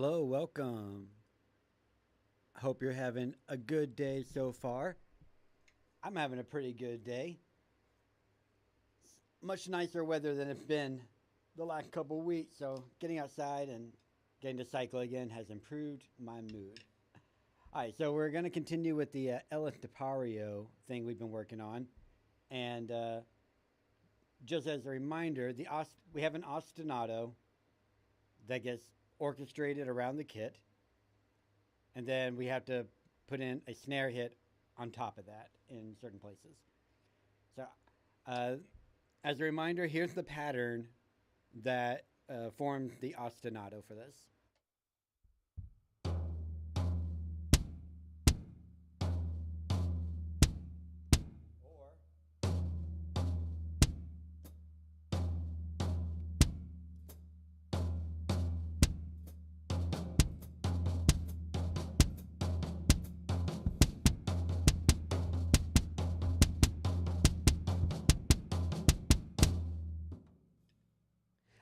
Hello, welcome. Hope you're having a good day so far. I'm having a pretty good day. Much nicer weather than it's been the last couple weeks, so getting outside and getting to cycle again has improved my mood. All right, so we're going to continue with the Ellis DePario thing we've been working on. And just as a reminder, we have an ostinato that gets orchestrated around the kit, and then we have to put in a snare hit on top of that in certain places. So, uh, as a reminder, here's the pattern that formed the ostinato for this.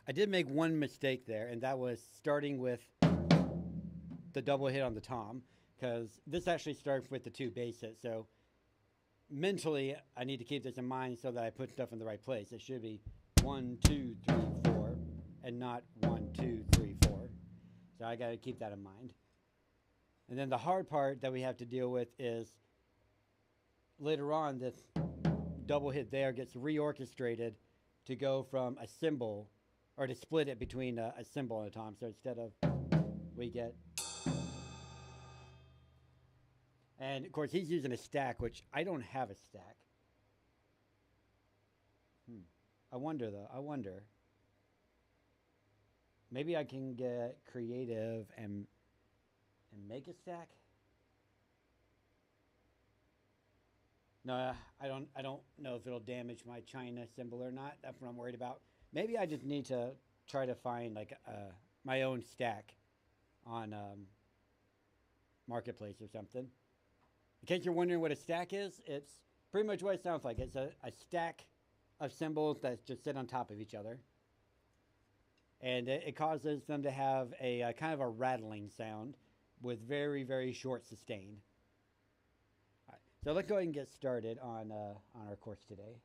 I did make one mistake there, and that was starting with the double hit on the tom, because this actually starts with the two bass hits. So mentally, I need to keep this in mind so that I put stuff in the right place. It should be 1, 2, 3, 4, and not 1, 2, 3, 4. So I got to keep that in mind. And then the hard part that we have to deal with is later on, this double hit there gets reorchestrated to go from a cymbal or to split it between a cymbal and a tom. So instead of we get, and of course he's using a stack, which I don't have a stack. I wonder though. I wonder. Maybe I can get creative and make a stack. No, I don't know if it'll damage my China cymbal or not. That's what I'm worried about. Maybe I just need to try to find like my own stack on Marketplace or something. In case you're wondering what a stack is, it's pretty much what it sounds like. It's a stack of cymbals that just sit on top of each other. And it causes them to have a kind of a rattling sound with very, very short sustain. All right, so let's go ahead and get started on our course today.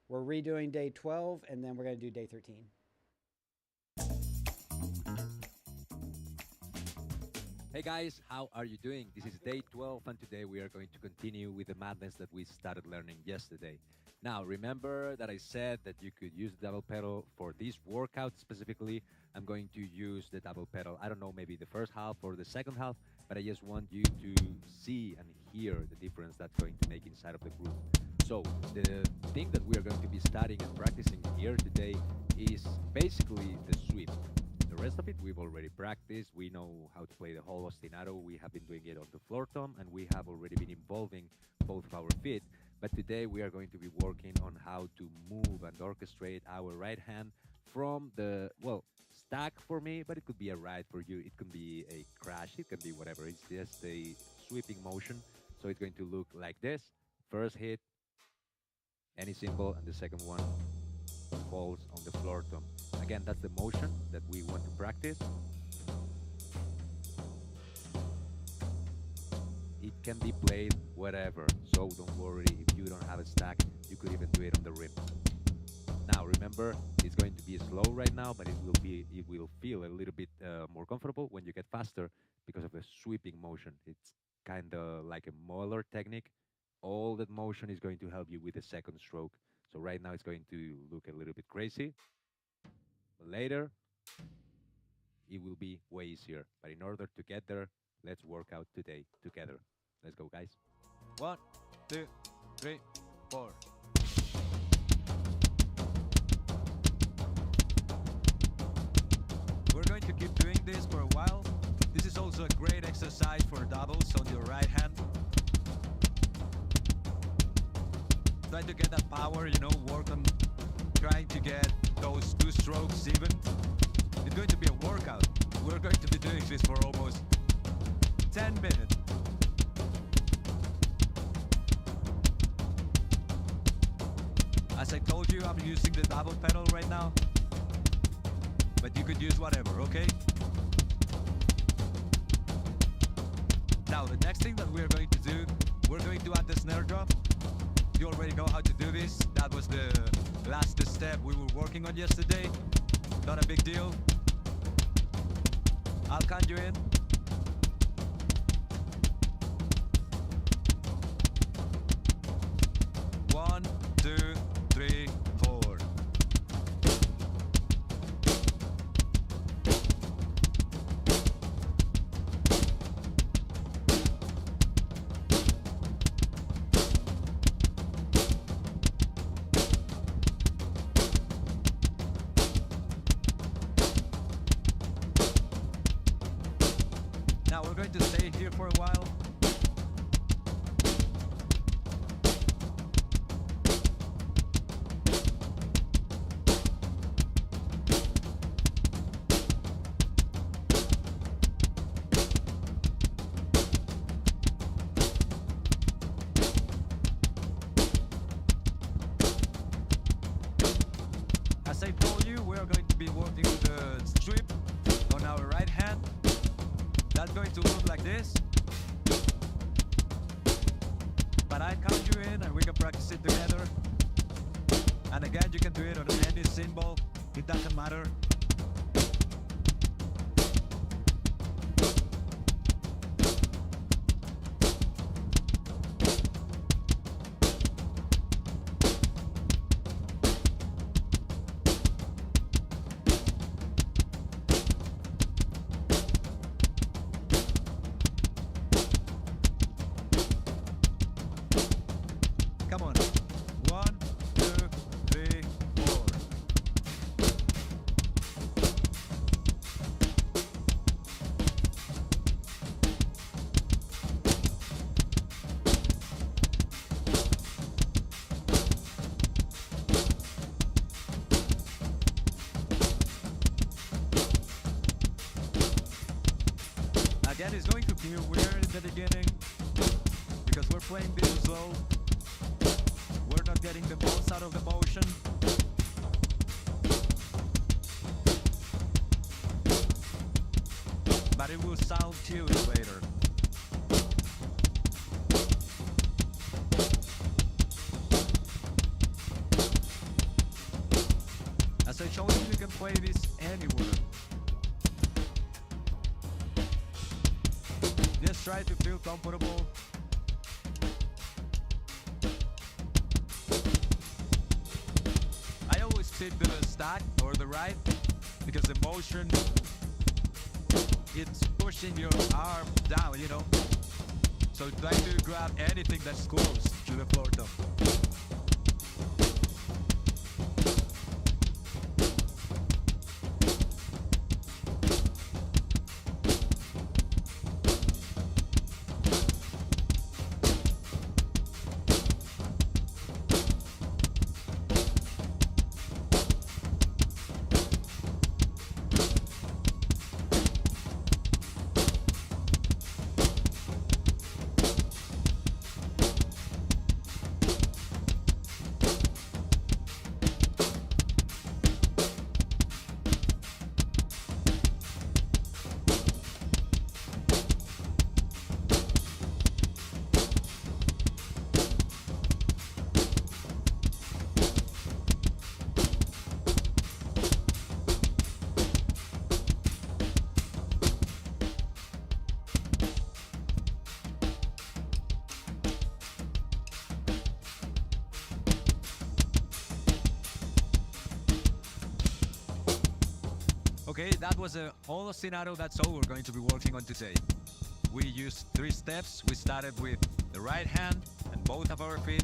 We're redoing day 12, and then we're going to do day 13. Hey guys, how are you doing? This is day 12, and today we are going to continue with the madness that we started learning yesterday. Now, remember that I said that you could use the double pedal for this workout specifically. I'm going to use the double pedal, I don't know, maybe the first half or the second half, but I just want you to see and hear the difference that's going to make inside of the groove. So, the thing that we are going to be studying and practicing here today is basically the sweep. The rest of it we've already practiced. We know how to play the whole ostinato. We have been doing it on the floor tom, and we have already been involving both of our feet. But today we are going to be working on how to move and orchestrate our right hand from the, well, stack for me, but it could be a ride for you. It could be a crash. It can be whatever. It's just a sweeping motion. So it's going to look like this. First hit, any cymbal, and the second one falls on the floor tom. Again, that's the motion that we want to practice. It can be played whatever, so don't worry if you don't have a stack, you could even do it on the rim. Now remember, it's going to be slow right now, but it will feel a little bit more comfortable when you get faster because of the sweeping motion. It's kind of like a Moeller technique. All that motion is going to help you with the second stroke. So right now it's going to look a little bit crazy, but later it will be way easier. But in order to get there, let's work out today together. Let's go, guys. 1, 2, 3, 4. We're going to keep doing this for a while. This is also a great exercise for doubles on your right hand. Try to get that power, work on trying to get those two strokes even. It's going to be a workout. We're going to be doing this for almost 10 minutes. As I told you, I'm using the double pedal right now, but you could use whatever, okay? Now, the next thing that we are going to do, we're going to add the snare drum. You already know how to do this. That was the last step we were working on yesterday. Not a big deal. I'll count you in. 1, 2, 3, 4. Now we're going to stay here for a while. As I told you, we are going to be working with the strip on our right hand. That's going to look like this. But I count you in and we can practice it together. And again, you can do it on any cymbal. It doesn't matter. Come on. 1, 2, 3, 4. Again, it's going to feel weird in the beginning because we're playing this slow. We're not getting the most out of the motion. But it will sound chilly later. As I showed you can play this anywhere. Just try to feel comfortable. I always pick the stack or the right because the motion, it's pushing your arm down, you know. So try to grab anything that's close to the floor top. Okay, that was a whole ostinato. That's all we're going to be working on today. We used 3 steps. We started with the right hand and both of our feet.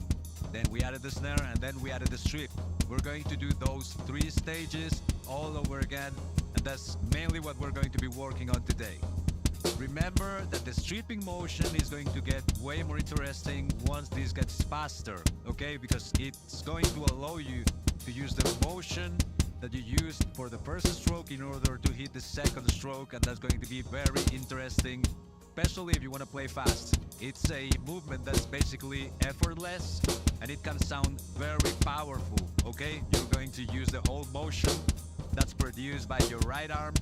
Then we added the snare and then we added the strip. We're going to do those 3 stages all over again. And that's mainly what we're going to be working on today. Remember that the stripping motion is going to get way more interesting once this gets faster, okay? Because it's going to allow you to use the motion that you used for the first stroke in order to hit the second stroke, and that's going to be very interesting, especially if you want to play fast. It's a movement that's basically effortless and it can sound very powerful, okay? You're going to use the whole motion that's produced by your right arm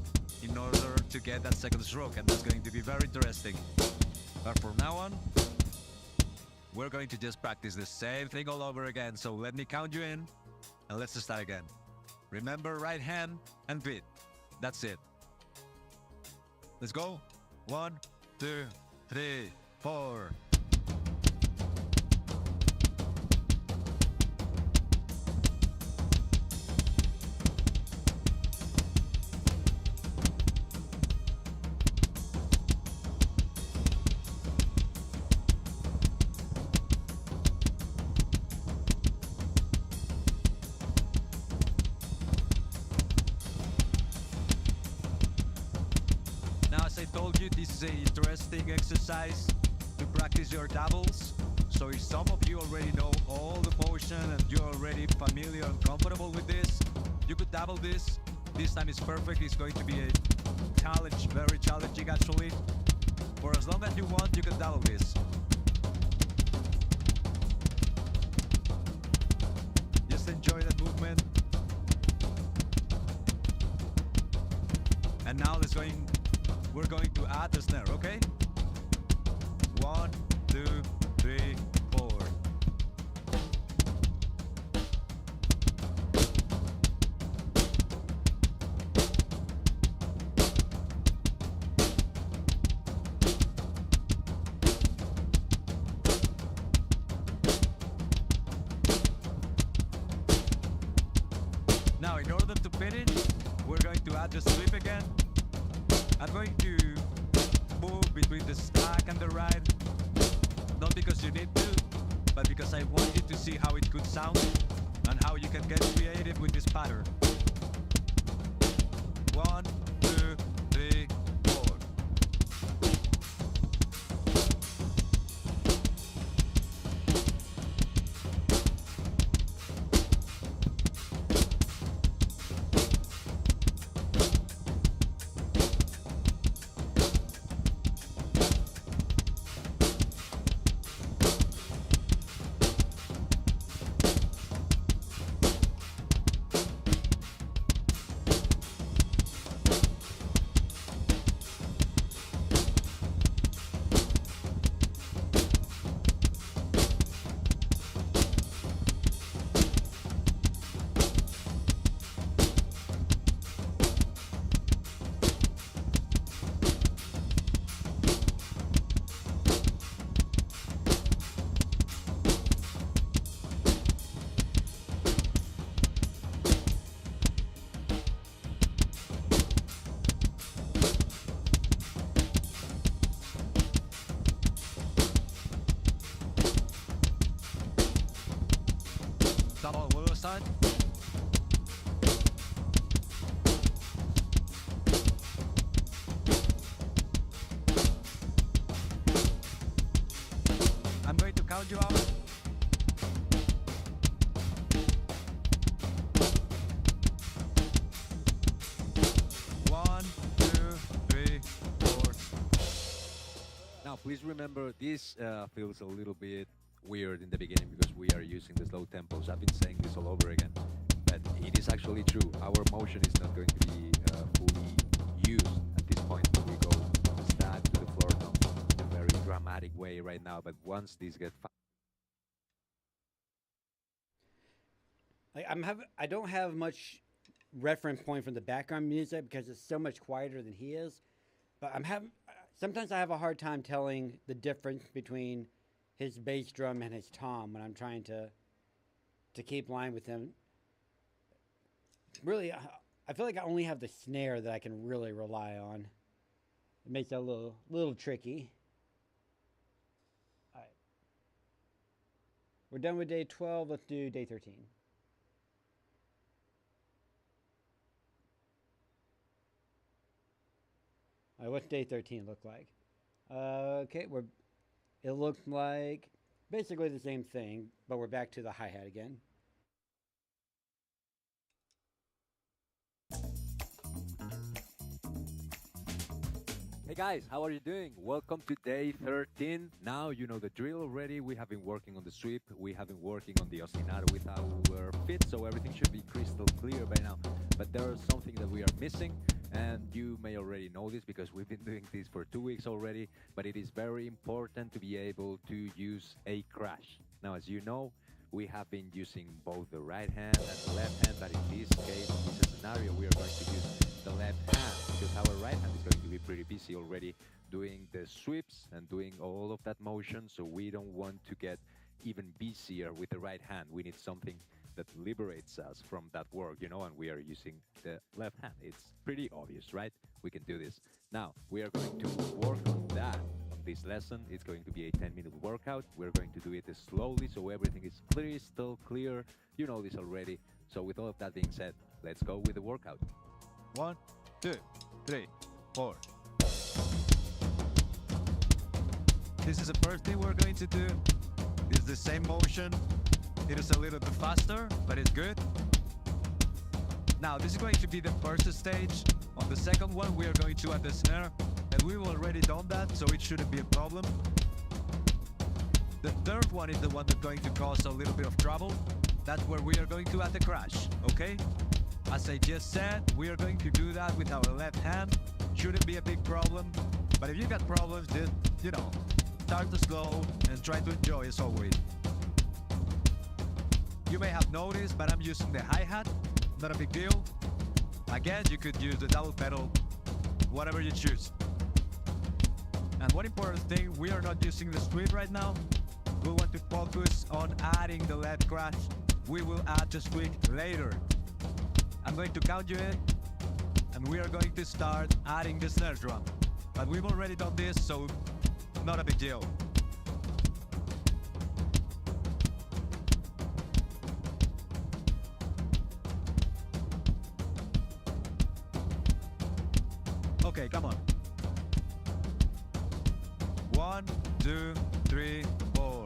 in order to get that second stroke, and that's going to be very interesting. But from now on, we're going to just practice the same thing all over again. So let me count you in and let's start again. Remember, right hand and feet. That's it. Let's go. 1, 2, 3, 4. Now, as I told you, this is an interesting exercise to practice your doubles. So if some of you already know all the motion and you're already familiar and comfortable with this, you could double this. This time is perfect. It's going to be a challenge, very challenging actually. For as long as you want, you can double this. Just enjoy that movement. And now we're going to add the snare, okay? 1, 2, 3, 4. Now, in order to finish, we're going to add the sweep again. I'm going to move between the stack and the ride, not because you need to, but because I want you to see how it could sound and how you can get creative with this pattern. 1, 2, 3, 4. Double wheel side. I'm going to count you out. 1, 2, 3, 4. Now, please remember, this feels a little bit weird in the beginning because we are using the slow tempos. I've been saying this all over again, but it is actually true. Our motion is not going to be fully used at this point. We go stack to the floor tom in a very dramatic way right now, but once these get Like I don't have much reference point from the background music because it's so much quieter than he is. But sometimes I have a hard time telling the difference between his bass drum and his tom when I'm trying to keep line with him. Really, I feel like I only have the snare that I can really rely on. It makes it a little tricky. All right. We're done with day 12. Let's do day 13. All right, what's day 13 look like? Okay, it looks like basically the same thing, but we're back to the hi-hat again. Hey guys, how are you doing? Welcome to day 13. Now you know the drill already. We have been working on the sweep. We have been working on the ostinato with our feet, so everything should be crystal clear by now. But there is something that we are missing, And you may already know this because we've been doing this for 2 weeks already, but it is very important to be able to use a crash. Now, as you know, we have been using both the right hand and the left hand, but in this case, in this scenario, we are going to use the left hand because our right hand is going to be pretty busy already doing the sweeps and doing all of that motion, so we don't want to get even busier with the right hand. We need something that liberates us from that work, and we are using the left hand. It's pretty obvious, right? We can do this. Now, we are going to work on that on this lesson. It's going to be a 10-minute workout. We're going to do it slowly so everything is crystal clear. You know this already. So with all of that being said, let's go with the workout. 1, 2, 3, 4. This is the first thing we're going to do. It's the same motion. It is a little bit faster, but it's good. Now, this is going to be the first stage. On the second one, we are going to add the snare, and we've already done that, so it shouldn't be a problem. The third one is the one that's going to cause a little bit of trouble. That's where we are going to add the crash, okay? As I just said, we are going to do that with our left hand. Shouldn't be a big problem, but if you got problems, just, start to slow and try to enjoy as always. You may have noticed, but I'm using the hi-hat, not a big deal. Again, you could use the double pedal, whatever you choose. And one important thing, we are not using the sweep right now. We want to focus on adding the left crash. We will add the sweep later. I'm going to count you in, and we are going to start adding the snare drum. But we've already done this, so not a big deal. Okay, come on. 1, 2, 3, 4.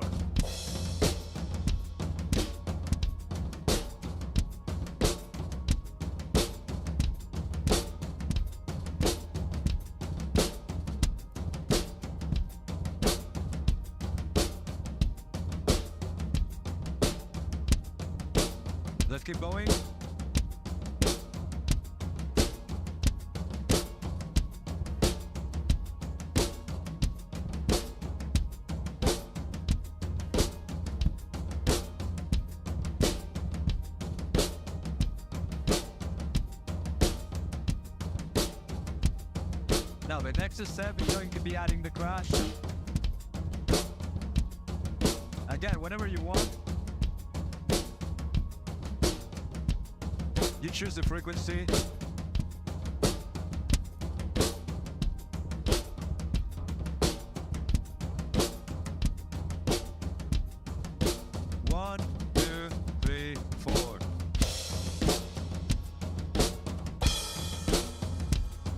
Let's keep going. Now the next step is going to be adding the crash. Again, whenever you want, you choose the frequency. One, two, three, four.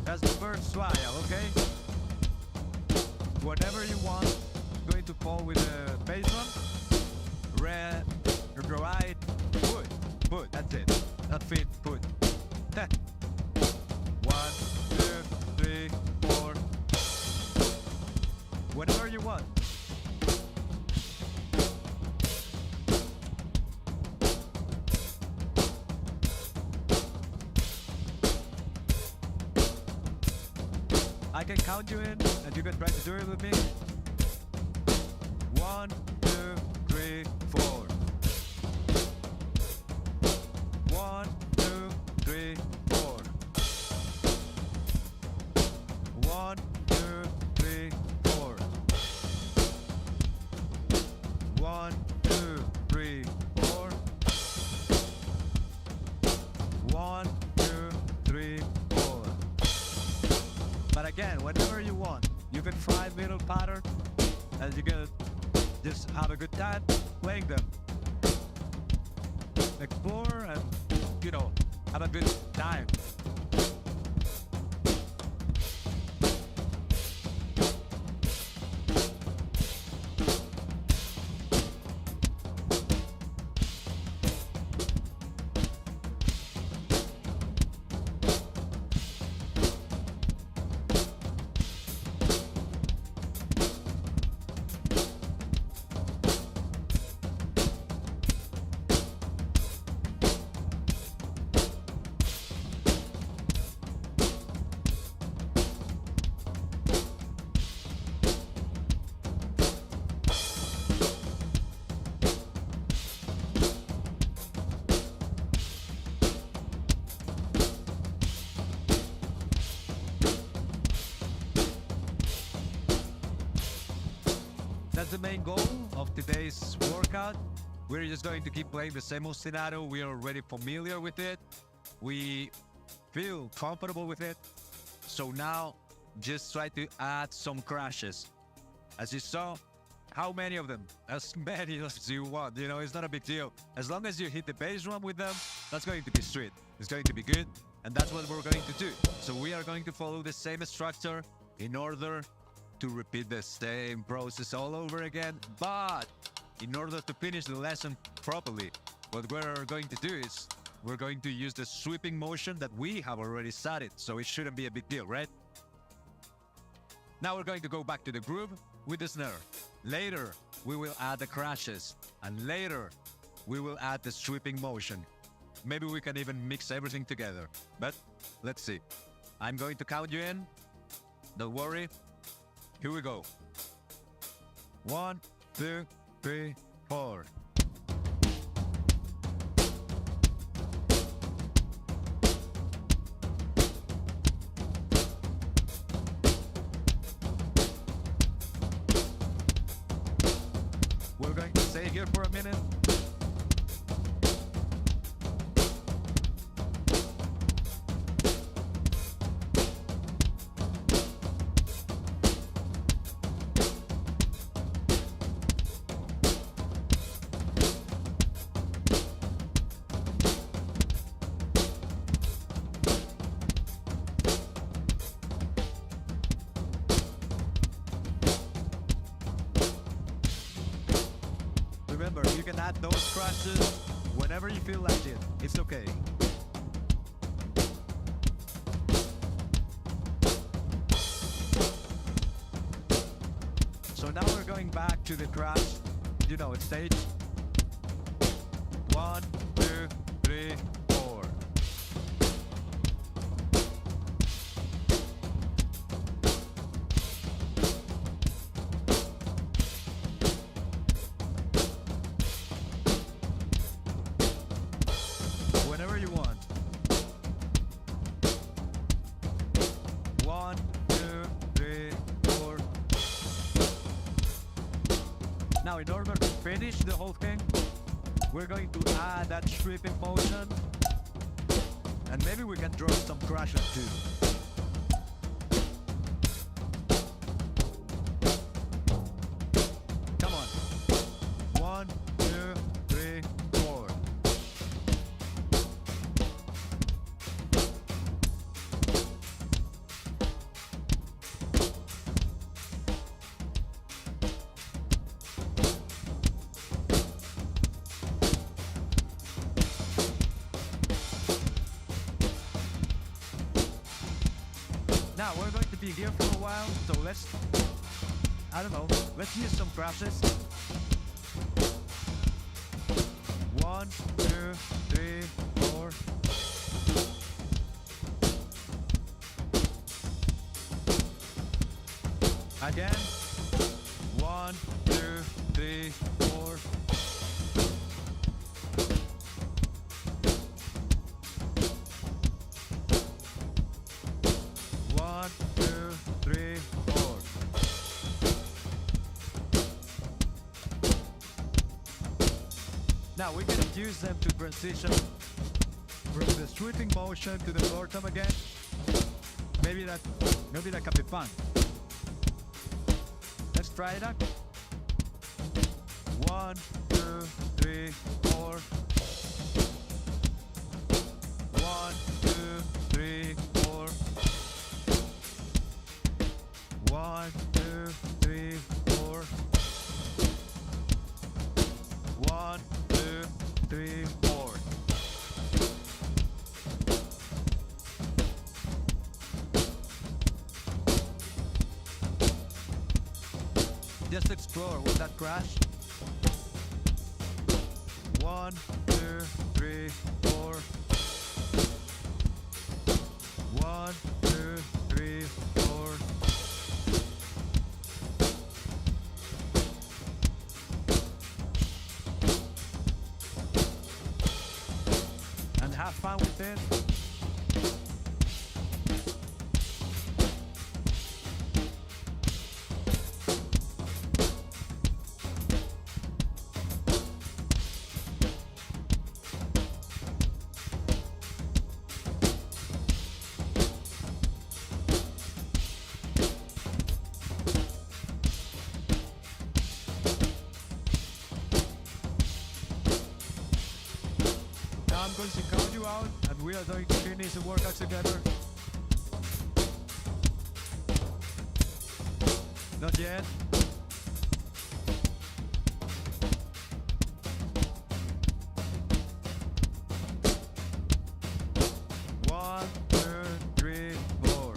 That's the first trial, okay? Whatever you want, going to fall with the bass drum. Red, right, put, that's it. Not fit, put. 1, 2, 3, 4. Whatever you want. I can count you in, and you can try to do it with me. 1, 2, 3, 4. 1, 2, 3, 4. 1, 2, 3, 4. 1, 2, 3, 4. 1, 2, 3, 4. But again, whenever you want, you can try middle pattern, and you can just have a good time playing them. Explore and, have a good time. That's the main goal of today's workout. We're just going to keep playing the same old scenario. We are already familiar with it. We feel comfortable with it. So now just try to add some crashes. As you saw, how many of them? As many as you want. You know, it's not a big deal. As long as you hit the bass drum with them, that's going to be sweet. It's going to be good. And that's what we're going to do. So we are going to follow the same structure in order to repeat the same process all over again. But in order to finish the lesson properly, what we're going to do is we're going to use the sweeping motion that we have already started. So it shouldn't be a big deal, right? Now we're going to go back to the groove with the snare. Later, we will add the crashes. And later, we will add the sweeping motion. Maybe we can even mix everything together. But let's see. I'm going to count you in. Don't worry. Here we go. 1, 2, 3, 4. We're going to stay here for a minute. Remember, you can add those crashes whenever you feel like it. It's okay. So now we're going back to the crash, stage. 1, 2, 3, 4. Whenever you want. 1, 2, 3, 4. Now, in order to finish the whole thing, we're going to add that sweeping motion, and maybe we can draw some crashes too. Come on. 1, 2, 3, 4. Now we're going to be here for a while, so let's use some crashes. 1, 2, 3, 4. Again. 1, 2, 3, 4. One, two, three, 4. Now we can use them to transition from the sweeping motion to the floor tom again. Maybe that can be fun. Let's try it out. 1, 2, 3, 4. 1, 2, 3, 4. 1, 2, 3, 4. 1, 2, 3, 4. Just explore with that crash. 1, 2, 3, 4. 1, 2, 3, 4. And have fun with it. you out, and we are going to finish the workout together. Not yet. One, two, three, four.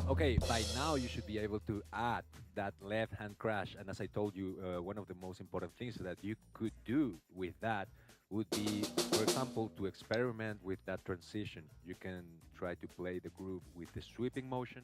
Okay, by now you should be able to add that left hand crash. And as I told you, one of the most important things that you could do with that would be, for example, to experiment with that transition. You can try to play the groove with the sweeping motion,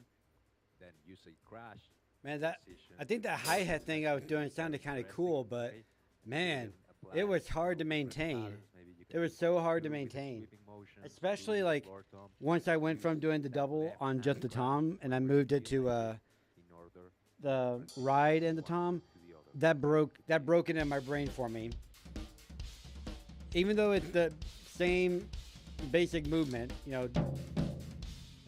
then use a crash. Man, that transition, I think that hi-hat thing I was doing sounded kind of cool, but right? man, Apply it was hard to different maintain. patterns. Maybe you It can was so hard to do with the maintain. sweeping motion, Especially do like floor tom, once I went from doing the that double left on hand just the crash, tom and I where moved you it to feel like in order the ride and the tom, to the other. that broke it in my brain for me. Even though it's the same basic movement, you know,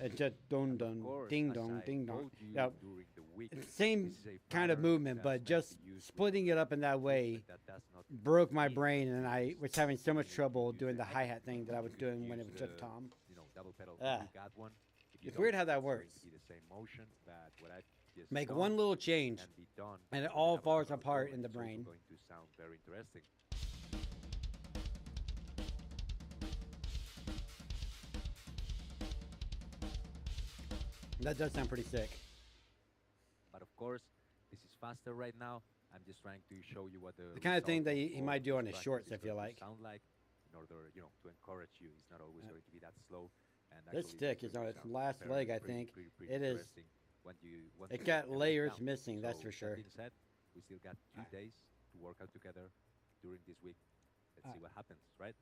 it's just dun Of dun, course, ding as dong, I ding dong. told you Yeah, during the week, it's the same this is a kind of pattern movement, that's but meant to just use with splitting it up in that way movement that does not broke my need brain, and I was having so much trouble use doing the the hi-hat thing that I was You can doing when it use was just the, tom. you know, double pedal. Ah. You got one. If you It's don't, weird how that it's going works. to be the same motion, but what I've just Make done one little change, can be done and it with all double falls pedal apart roll, in the and it's also brain. going to sound very interesting. That does sound pretty sick. But of course, this is faster right now. I'm just trying to show you what the kind of thing result that of he all might do this on his practice shorts, is I feel going to like. sound like, in order, you know, to encourage you. It's not always going to be that slow. And This actually stick it's is on going its to sound last very, leg, I pretty, think. pretty It is. interesting when you once It you got get it layers down. missing, that's So for sure. That being said, we still got 2 days to work out together during this week. Let's see what happens, right?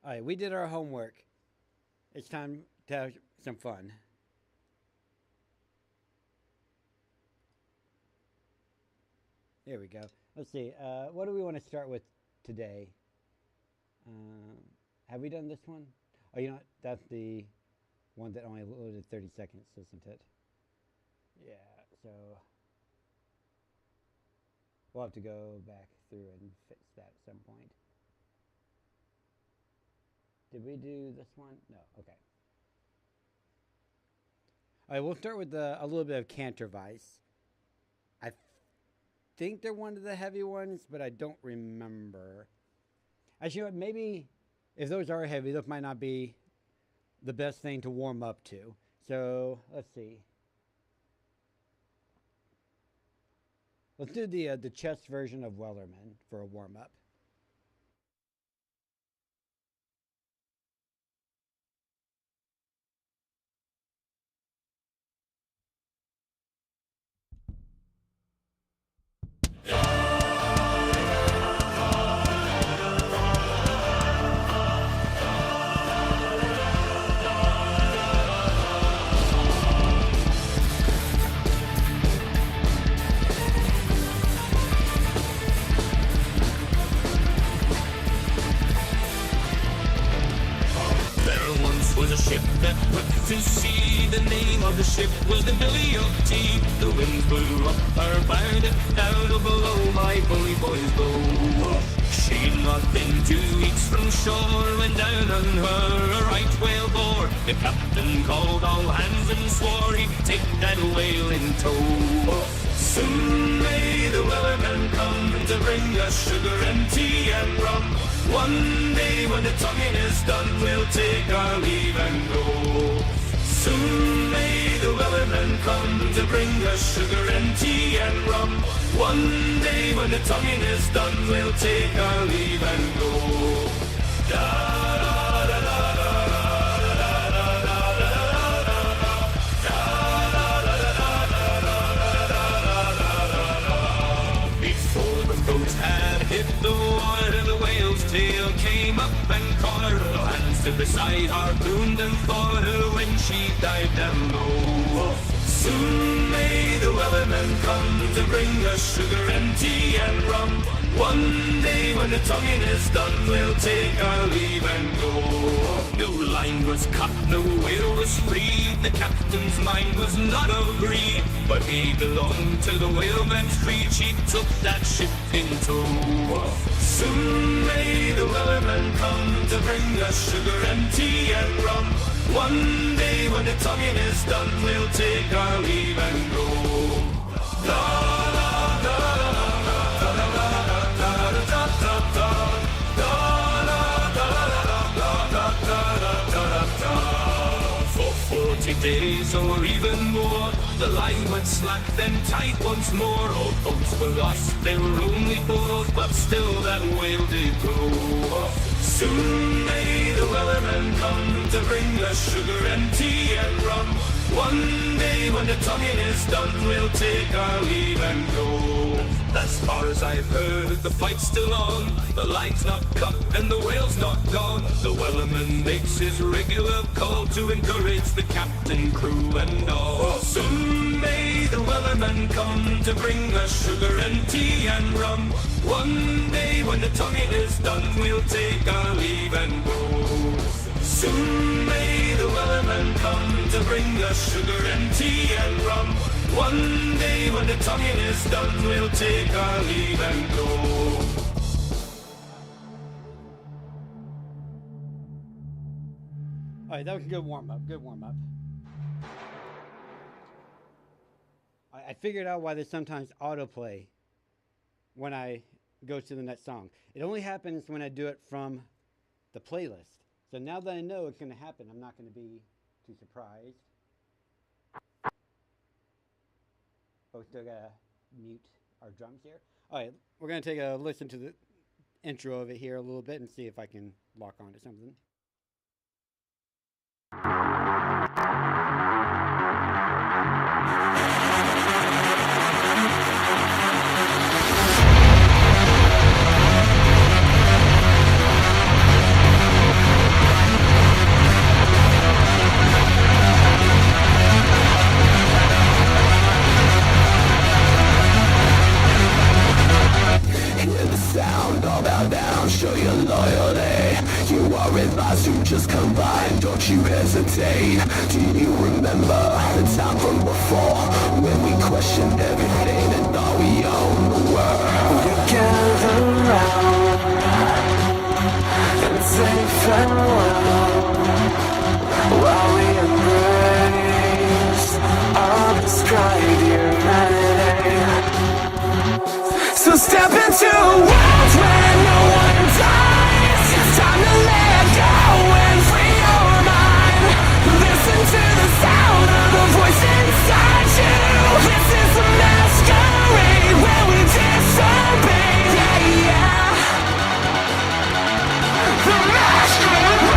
All right, we did our homework. It's time to have some fun. Here we go. Let's see. What do we want to start with today? Have we done this one? Oh, you know what? That's the one that only loaded 30 seconds, isn't it? Yeah, so we'll have to go back through and fix that at some point. Did we do this one? No. Okay. All right, we'll start with a little bit of Cantor Vice. I think they're one of the heavy ones, but I don't remember. Actually, you know what, maybe if those are heavy, those might not be the best thing to warm up to. So let's see. Let's do the chest version of Wellerman for a warm up. Was a ship that put to sea. The name of the ship was the Billy of Tea. The wind blew up her bow, down below my bully boys go. She'd not been 2 weeks from shore when down on her a right whale bore. The captain called all hands and swore he'd take that whale in tow. Soon may the Wellerman come to bring us sugar and tea and rum. One day when the tonguing is done, we'll take our leave and go. Soon may the Wellerman come to bring us sugar and tea and rum. One day when the tonguing is done, we'll take our leave and go. Before the boat had hit the water, the whale's tail came up and caught her. No hands to the side, harpooned and fought her when she dived down low. Soon may the Wellerman Wellermen come to bring us sugar and tea and rum. One day when the tonguing is done, we'll take our leave and go. No line was cut, no whale was freed. The captain's mind was not of greed, but he belonged to the whaleman's creed. She took that ship in tow. Soon may the Wellermen come to bring us sugar and tea and rum. One day when the tonguing is done, we'll take our leave and go. For 40 days or even more, the line went slack, then tight once more. All boats were lost, they were only 4, but still that whale did grow. Soon may the Wellermen come to bring us sugar and tea and rum. One day when the tonguing is done, we'll take our leave and go. As far as I've heard, the fight's still on. The line's not cut and the whale's not gone. The Wellerman makes his regular call to encourage the captain, crew and all. Soon may the Wellermen come to bring us sugar and tea and rum. One day when the tonguing is done, we'll take our leave and go. Soon may the Wellermen come to bring us sugar and tea and rum. One day when the tonguing is done, we'll take our leave and go. All right, that was a good warm-up, good warm-up. I figured out why there's sometimes autoplay when I go to the next song. It only happens when I do it from the playlist. So now that I know it's going to happen, I'm not going to be too surprised. Oh, still got to mute our drums here. All right, we're going to take a listen to the intro of it here a little bit and see if I can lock on to something. Show your loyalty. You are advised to just combine. Don't you hesitate. Do you remember the time from before when we questioned everything and thought we owned the world? You gather round and say farewell while we embrace undescribed humanity. So step into a world where no one dies. It's time to let go and free your mind. Listen to the sound of the voice inside you. This is a masquerade where we disobey. Yeah, yeah. The masquerade.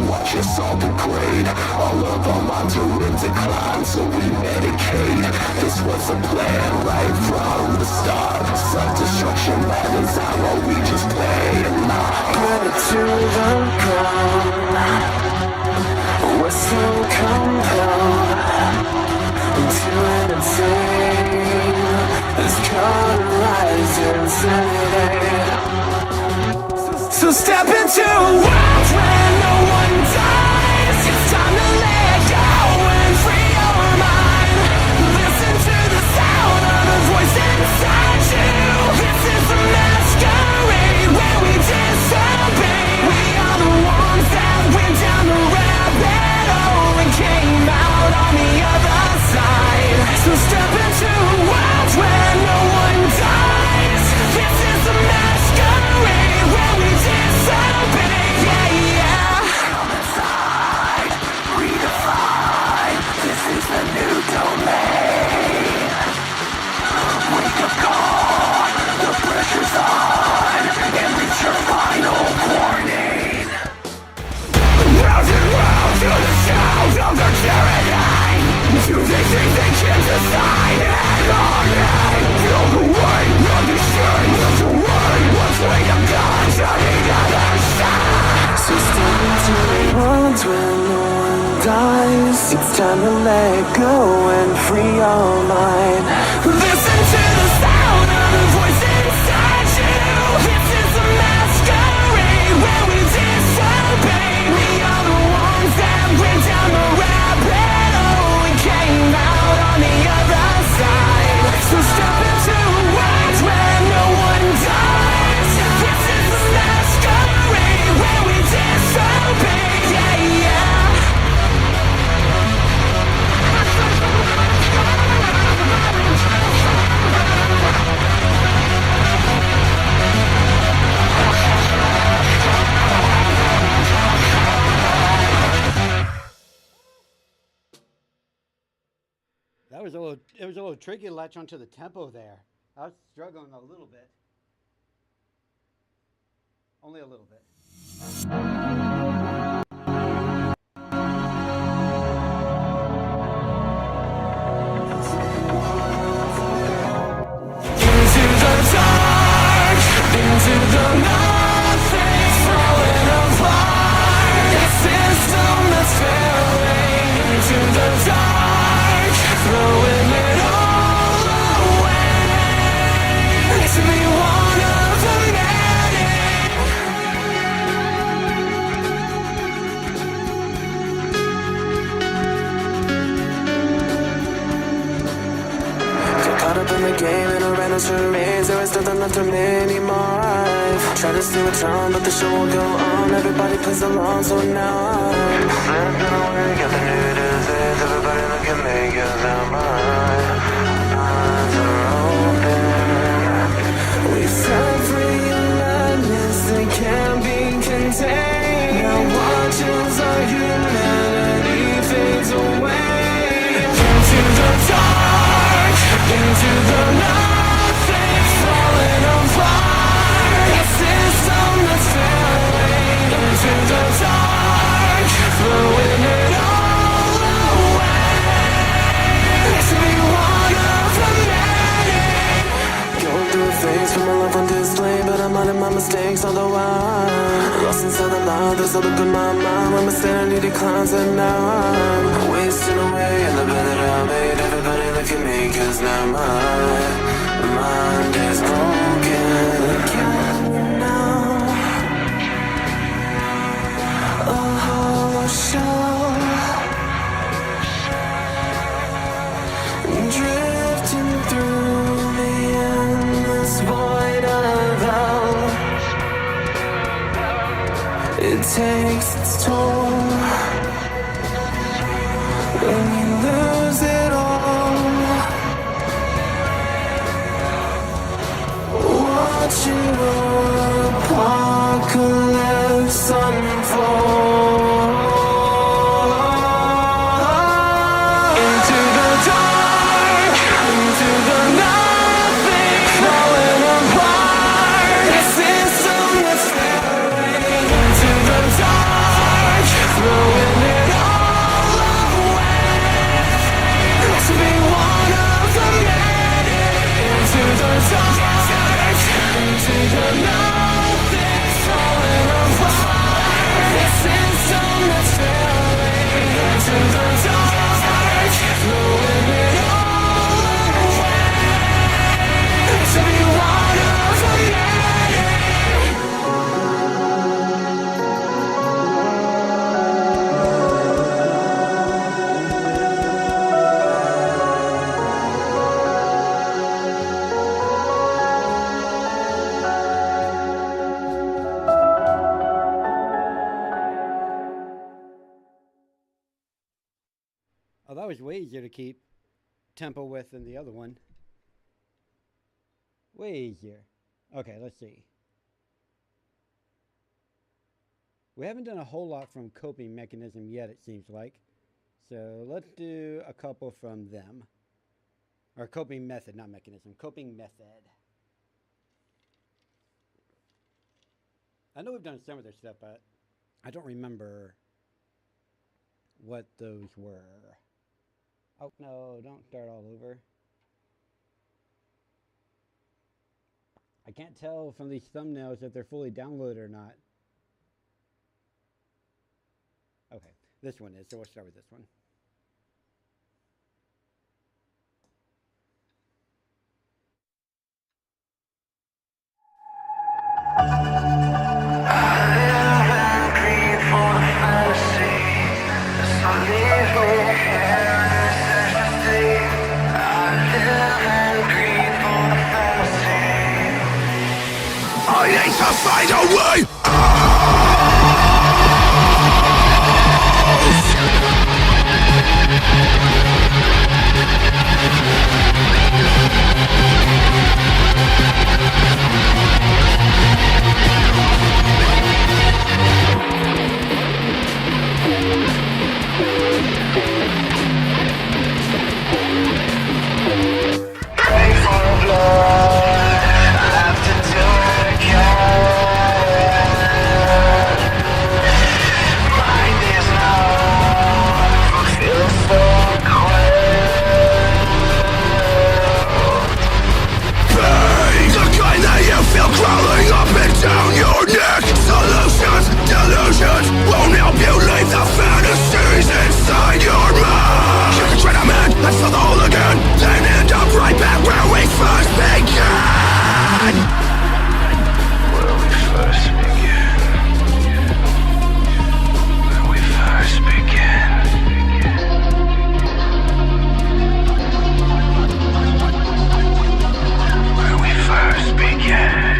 Watch us all degrade. All of our minds are in decline, so we medicate. This was a plan right from the start. Self-destruction, that is our role, we just play along. Put it to the ground. We're so compelled to entertain this cauterized insanity. So step into a world where no one dies. It's time to let go and free your mind. Listen to the sound of the voice inside you. This is a masquerade where we disobey. We are the ones that went down the rabbit hole and came out on the other side. So step into a world where no one dies. This is a masquerade where we disobey. Yeah, It's time to let go and free your mind. Listen to the sound of the voice inside you. This is a masquerade where we disobey. We are the ones that went down the rabbit hole and came out on the other side. So step into a world where no one dies. This is a masquerade where we disobey. Yeah, yeah. It was a little tricky to latch onto the tempo there. I was struggling a little bit. Only a little bit. Into the dark, into the nothing, falling apart. A system that's failing. Into the dark, throwing it all away. To be one of the many. Get caught up in the game and I ran out your maze. There is nothing left of me anymore. I've tried to steal a tone, but the show will go on. Everybody plays along, so now I'm slipping away. Got the new disease. Everybody look at me, 'cause now my eyes are open. We set free a madness that can't be contained. Now watch as our humanity fades away. Into the dark, into the nothing, falling apart. A system that's failing. Into the dark, throwing it all away. To be one of the many. Going through a phase from my life on display, but I'm learning my mistakes all the while. Lost inside the lie, there's a look in my mind when my sanity declines, and now I'm wasting away in the bed that I made. Everybody look at me, 'cause now my mind is broken again now. A hollow shell, drifting through the endless void of hell. It takes its toll when you lose it all. Watching your apocalypse unfold. Into the dark, into the nothing, falling apart. A system that's failing. Into the dark, throwing it all away. To be one of the many. Into the dark, into the nothing, falling apart. A system that's failing. Into the dark, throwing it all away. To be one of the many. Oh, that was way easier to keep tempo with than the other one. Way easier. Okay, let's see. We haven't done a whole lot from Coping Mechanism yet, it seems like. So let's do a couple from them. Or Coping Method, not Mechanism. Coping Method. I know we've done some of their stuff, but I don't remember what those were. Oh, no, don't start all over. I can't tell from these thumbnails if they're fully downloaded or not. Okay, this one is, so we'll start with this one. find a way crawling up and down your neck. Solutions, delusions won't help you leave the fantasies inside your mind. You can try to man and feel the hole again, then end up right back where we first began. Where we first began. Where we first began. Where we first began.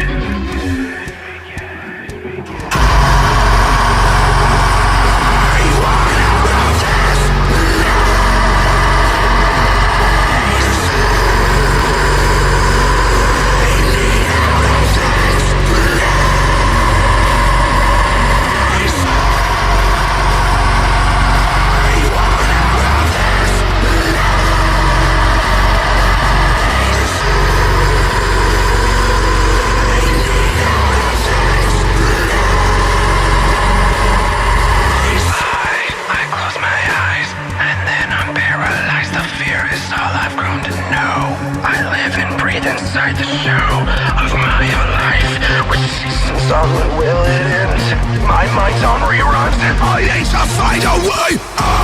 Inside the shell of my life, which seasons on when will it end? My mind's on reruns. I need to find a way out.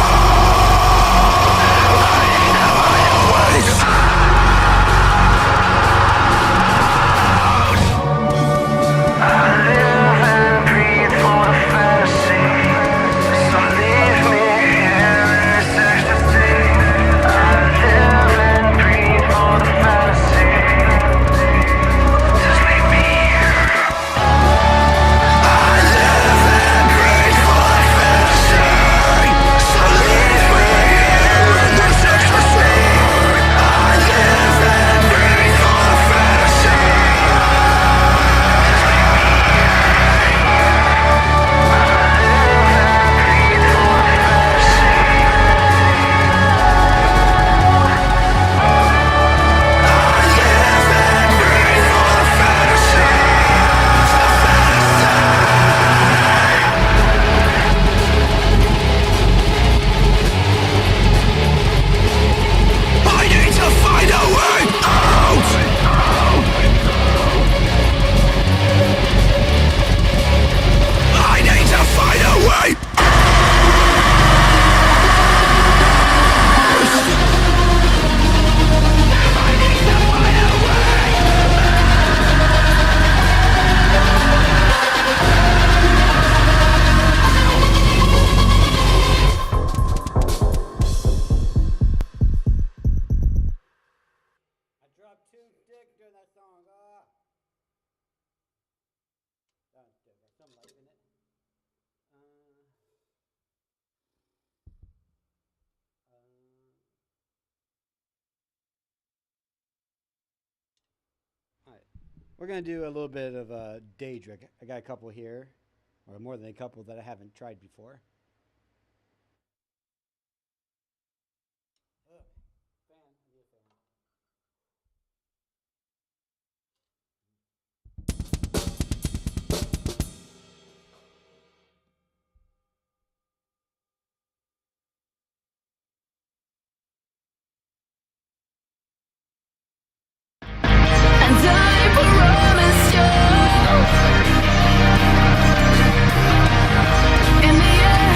I need to find a way out. I live and breathe for the fantasy, so leave me here in this ecstasy. I live and breathe for the fantasy. We're going to do a little bit of a Daedric. I got a couple here, or more than a couple that I haven't tried before. In the end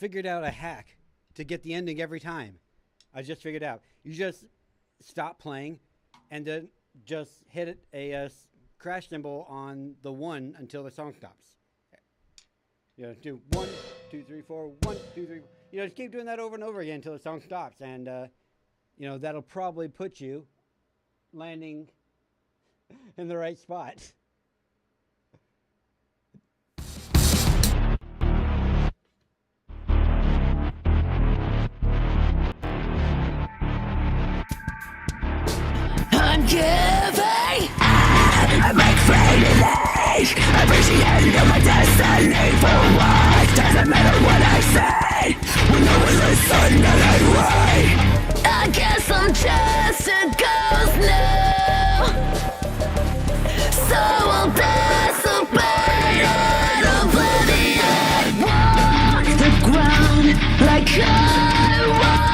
figured out a hack to get the ending every time. I just figured out. You just stop playing and then just hit a crash cymbal on the 1 until the song stops. You know, do 1, 2, 3, 4, 1, 2, 3. You know, just keep doing that over and over again until the song stops. And, you know, that'll probably put you landing in the right spot. I'm giving I make freely appreciate my destiny for what doesn't matter what I say. We know we listen anyway. I guess I'm just a ghost now, so I'll disobey and oblivion. Walk the ground like I wasn't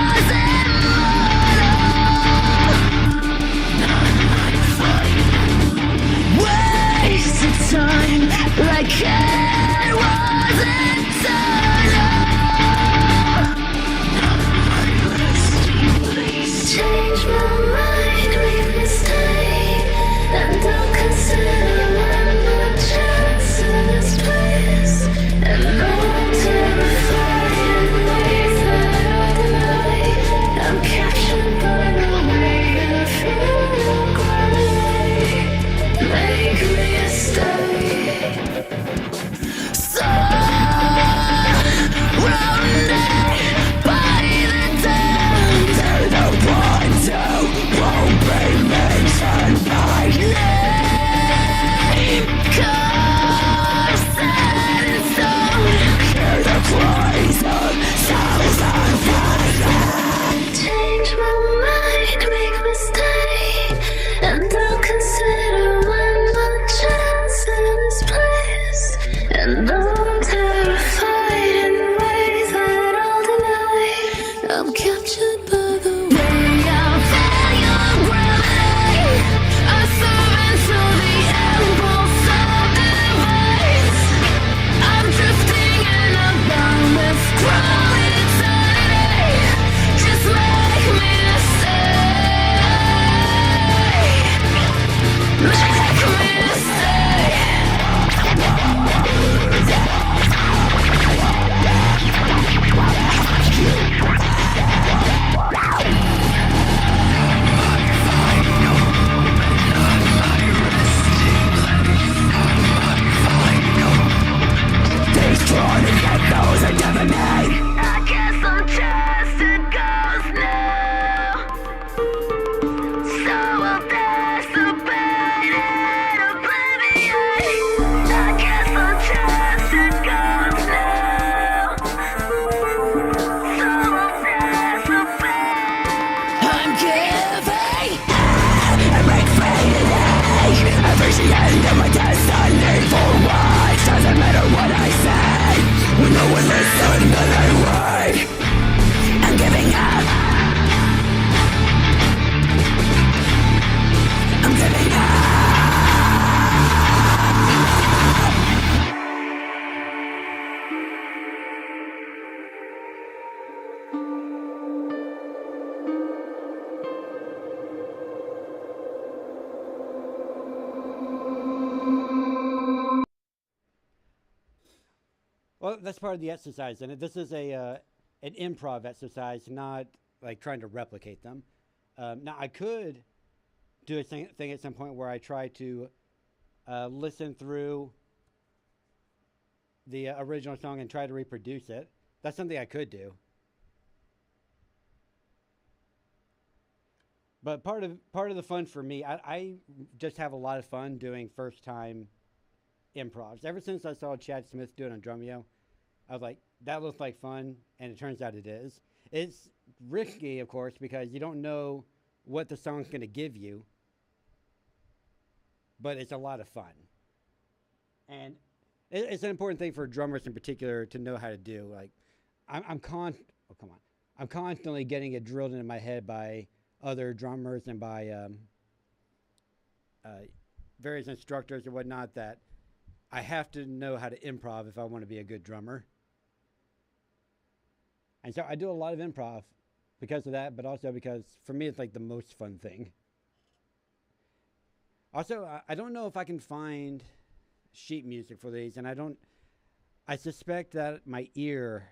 wasted time like it wasn't done. Change my mind, make me stay, and don't consider one more chance in this place. And I'm terrified in ways that I deny. I'm captured by the way I feel gravity. Make me stay. Surrounded by the damned, they're the ones who won't be mentioned by name. Carved set in stone, hear the cries of souls on fire. Change my mind, make me stay, and I'll consider one more chance in this place. And I'm terrified in ways that I'll deny. I'm captured by the way I feel your gravity. I serve into the impulse of device. I'm drifting in a boundless crawling eternity. Just make me stay. Make me stay. Destroy to get those I never made. I guess I'm just a ghost now, so I'll disobey and oblivion. I guess I'm just a ghost now, so I'll disobey. I'm giving I make freely appreciate my destiny for what doesn't matter what I say. We know we listen anyway. I'm giving up. I'm giving up. Well, that's part of the exercise, and this is an improv exercise, not like trying to replicate them. Now, I could do a thing at some point where I try to listen through the original song and try to reproduce it. That's something I could do. But part of the fun for me, I just have a lot of fun doing first time improvs. Ever since I saw Chad Smith do it on Drumeo, I was like, that looks like fun, and it turns out it is. It's risky, of course, because you don't know what the song's going to give you, but it's a lot of fun. And it's an important thing for drummers in particular to know how to do. Like, I'm constantly getting it drilled into my head by other drummers and by various instructors or whatnot that I have to know how to improv if I want to be a good drummer. And so I do a lot of improv because of that, but also because for me, it's like the most fun thing. Also, I don't know if I can find sheet music for these, and I suspect that my ear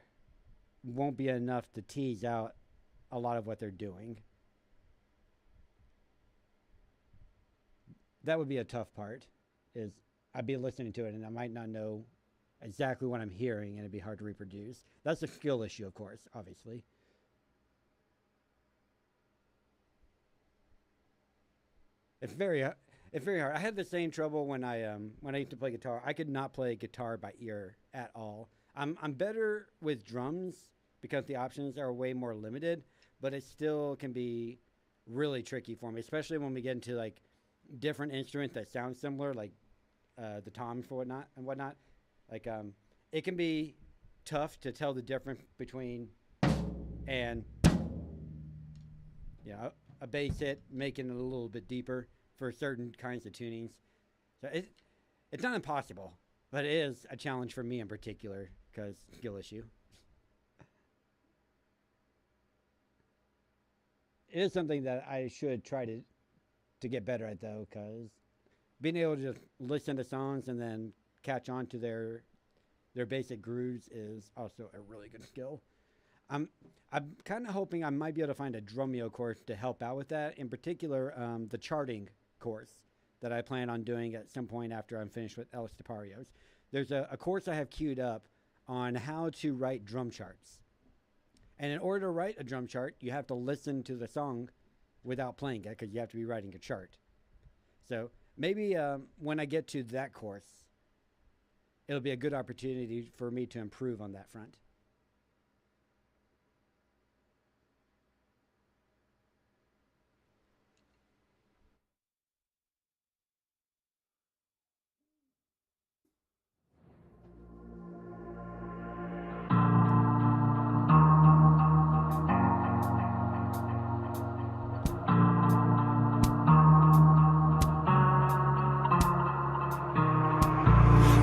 won't be enough to tease out a lot of what they're doing. That would be a tough part, is I'd be listening to it and I might not know exactly what I'm hearing, and it'd be hard to reproduce. That's a skill issue, of course, obviously. It's very hard. I had the same trouble when I used to play guitar. I could not play guitar by ear at all. I'm better with drums because the options are way more limited, but it still can be really tricky for me, especially when we get into like different instruments that sound similar, like the toms and whatnot. Like it can be tough to tell the difference between a bass hit, making it a little bit deeper for certain kinds of tunings. So it's not impossible, but it is a challenge for me in particular because skill issue. It is something that I should try to get better at, though, because being able to just listen to songs and then catch on to their basic grooves is also a really good skill. I'm kind of hoping I might be able to find a Drumeo course to help out with that. In particular, the charting course that I plan on doing at some point after I'm finished with Alex DeParios. There's a course I have queued up on how to write drum charts. And in order to write a drum chart, you have to listen to the song without playing it, because you have to be writing a chart. So maybe when I get to that course, it'll be a good opportunity for me to improve on that front.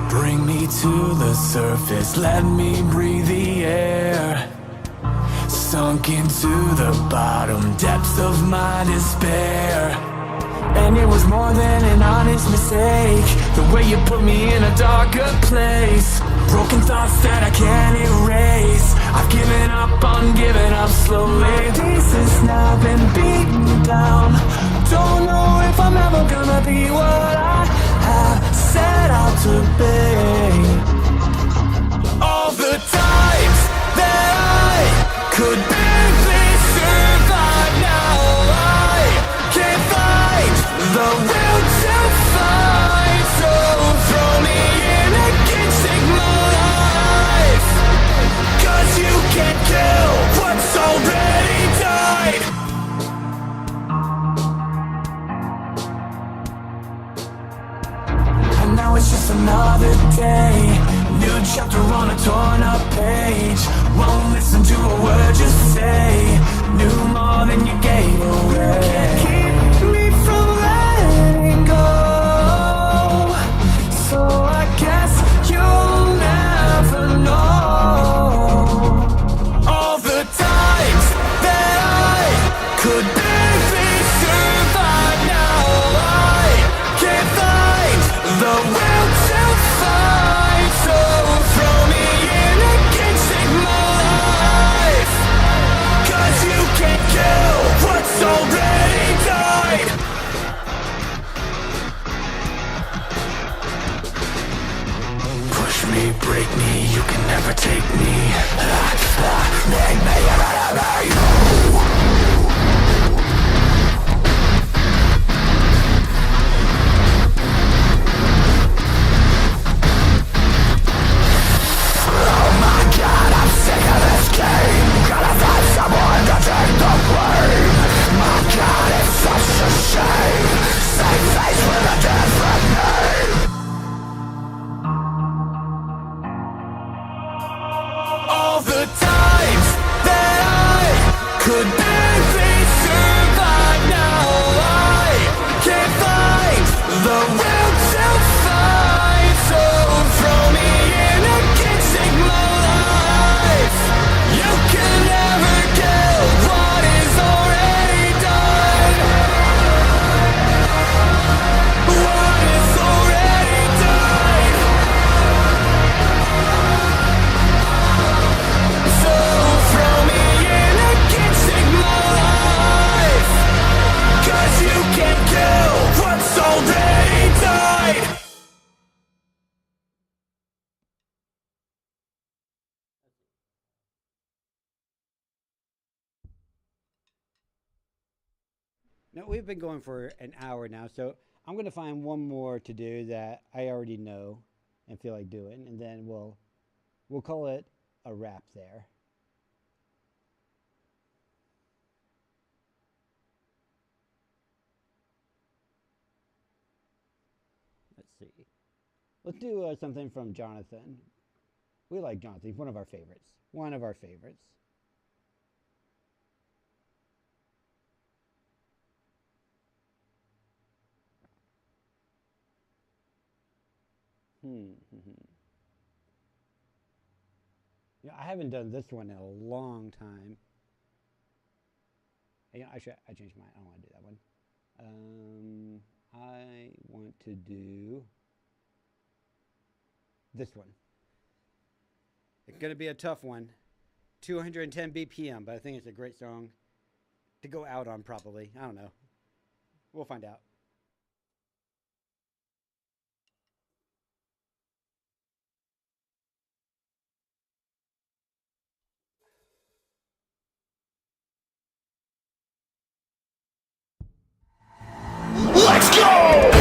Bring me to the surface, let me breathe the air. Sunk into the bottom depths of my despair. And it was more than an honest mistake, the way you put me in a darker place. Broken thoughts that I can't erase. I've given up on giving up slowly. Pieces now been beaten down. Don't know if I'm ever gonna be what I have set out to be. All the times that I could barely survive, now I can't find the will to fight. So throw me in against, take my life, 'cause you can't kill what's already No, we've been going for an hour now, so I'm going to find one more to do that I already know and feel like doing, and then we'll call it a wrap there. Let's see. Let's do something from Jonathan. We like Jonathan. He's one of our favorites. One of our favorites. Yeah, I haven't done this one in a long time. Yeah, I changed mine. I don't want to do that one. I want to do this one. It's going to be a tough one. 210 BPM, but I think it's a great song to go out on probably. I don't know. We'll find out. Let's go!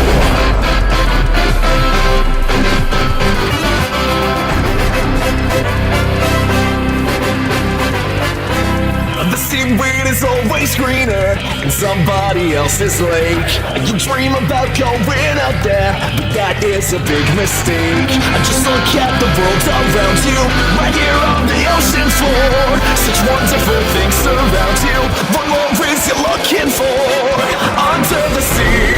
The seaweed is always greener in somebody else's lake. You dream about going out there, but that is a big mistake. Just look at the world around you, right here on the ocean floor. Such wonderful things surround you. What more is you looking for? Under the sea,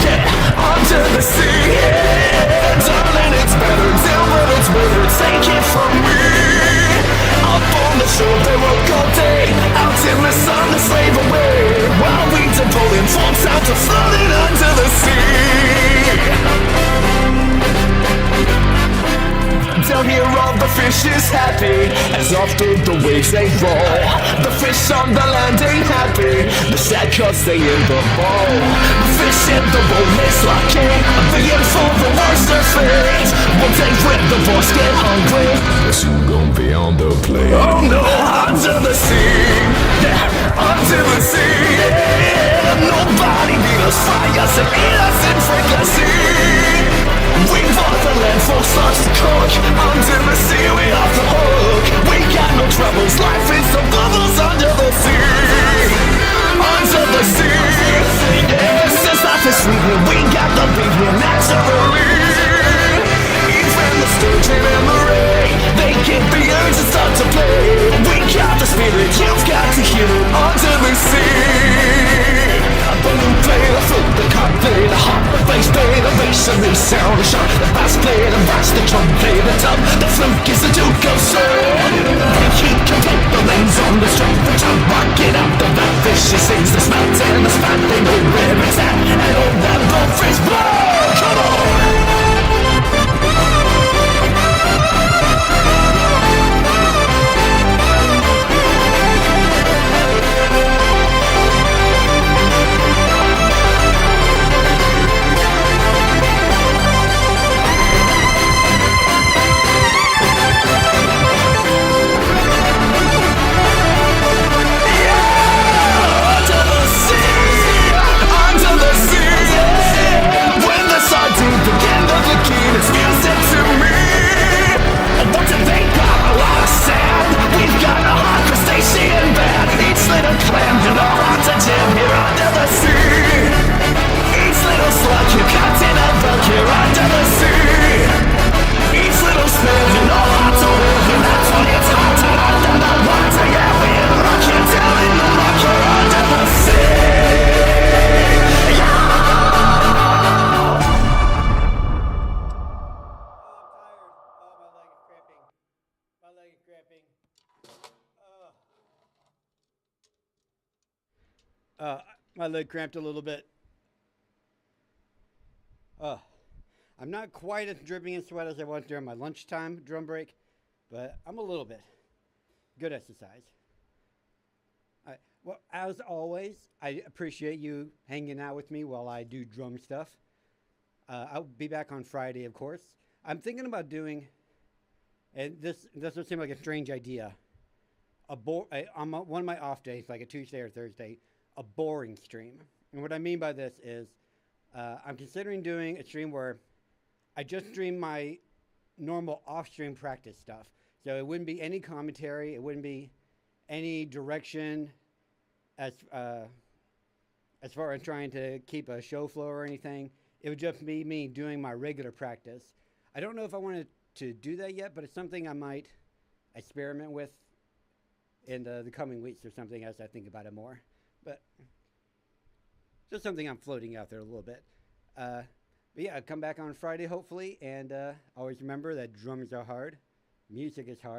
yeah, under the sea, yeah. Darling, it's better down, but it's better take it from me. Up on the shore, they work all day, out in the sun to slave away, while we are pulling forms out to floating under the sea. Down here all the fish is happy, as after the waves they roll. The fish on the land ain't happy, they're sad cause they in the bowl. The fish in the bowl is lucky, being for the worst of fate. One day when the boys get hungry, they're soon gonna be on the plate. Oh no, under the sea, yeah, under the sea, yeah. Nobody need us fires and eat us in frequency. We want the land for us to cook. Under the sea we off the hook. We got no troubles, life is some bubbles under the sea. Under the sea, yes, this life is sweet when we got the beat here naturally. Even the sturgeon and the ray, they get the urge to start to play. We got the spirit, you've got to hear it under the sea. A balloon play, the flute, the card play, the harp, the bass play, the masonry sound, the sharp, the bass play, the brass, the drum play, the tub, the fluke is the duke of soul. The heat can take the lanes on the string, the tongue rocking out the blackfish, she sings the smelt and the spat, they know where it's at, and all that goldfish blow. Come on! It's music to me. What do they got? A lot of sand. We've got a hot crustacean band. Each little clam, you know how to jam here under the sea. Each little slug you caught in a bug here under the sea. Each little snail, you know how to live, and that's why it's hot and under the water. Yeah, we're rocking down in the muck here under the sea. My leg cramped a little bit. I'm not quite as dripping in sweat as I was during my lunchtime drum break, but I'm a little bit. Good exercise. Well, as always, I appreciate you hanging out with me while I do drum stuff. I'll be back on Friday, of course. I'm thinking about doing, and this will seem like a strange idea, on one of my off days, like a Tuesday or Thursday, a boring stream. And what I mean by this is I'm considering doing a stream where I just stream my normal off-stream practice stuff. So it wouldn't be any commentary. It wouldn't be any direction as far as trying to keep a show flow or anything. It would just be me doing my regular practice. I don't know if I wanted to do that yet, but it's something I might experiment with in the coming weeks or something as I think about it more. But just something I'm floating out there a little bit. But yeah, I'll come back on Friday hopefully, and always remember that drums are hard, music is hard.